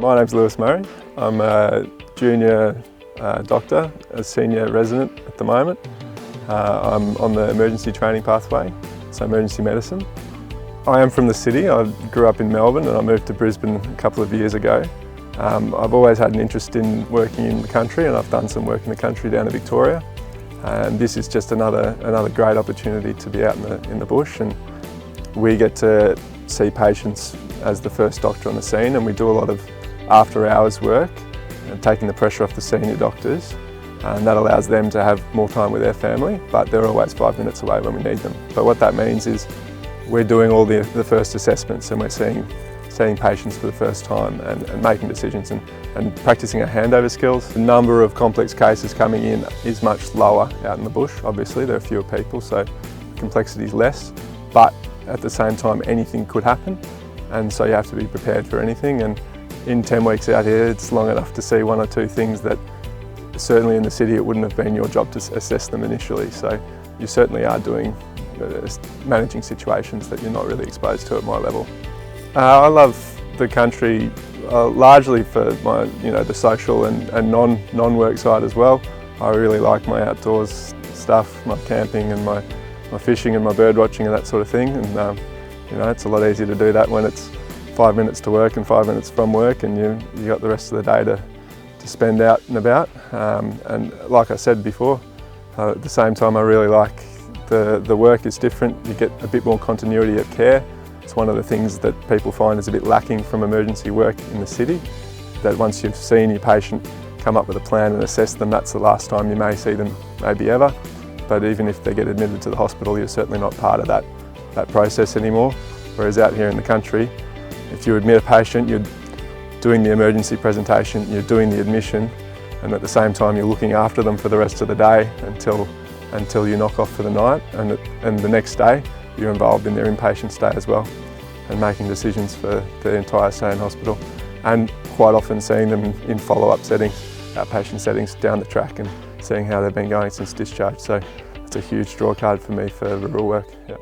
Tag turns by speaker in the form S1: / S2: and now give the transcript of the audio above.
S1: My name's Lewis Murray. I'm a junior doctor, a senior resident at the moment. I'm on the emergency training pathway, so emergency medicine. I am from the city. I grew up in Melbourne and I moved to Brisbane a couple of years ago. I've always had an interest in working in the country, and I've done some work in the country down in Victoria. And this is just another great opportunity to be out in the bush, and we get to see patients as the first doctor on the scene, and we do a lot of after hours work and taking the pressure off the senior doctors, and that allows them to have more time with their family, but they're always 5 minutes away when we need them. But what that means is we're doing all the first assessments, and we're seeing patients for the first time and making decisions and practicing our handover skills. The number of complex cases coming in is much lower out in the bush. Obviously there are fewer people, so complexity is less, but at the same time anything could happen, and so you have to be prepared for anything. And in 10 weeks out here, it's long enough to see one or two things that certainly in the city it wouldn't have been your job to assess them initially. So you certainly are doing managing situations that you're not really exposed to at my level. I love the country largely for my, the social and non-work side as well. I really like my outdoors stuff, my camping and my fishing and my bird watching and that sort of thing. And it's a lot easier to do that when it's 5 minutes to work and 5 minutes from work, and you got the rest of the day to spend out and about. And like I said before, at the same time I really like the work is different. You get a bit more continuity of care. It's one of the things that people find is a bit lacking from emergency work in the city, that once you've seen your patient, come up with a plan and assess them, that's the last time you may see them, maybe ever. But even if they get admitted to the hospital, you're certainly not part of that process anymore. Whereas out here in the country, if you admit a patient, you're doing the emergency presentation, you're doing the admission, and at the same time you're looking after them for the rest of the day until you knock off for the night, and the next day you're involved in their inpatient stay as well, and making decisions for the entire stay in hospital, and quite often seeing them in follow-up settings, outpatient settings down the track, and seeing how they've been going since discharge. So it's a huge draw card for me for rural work. Yeah.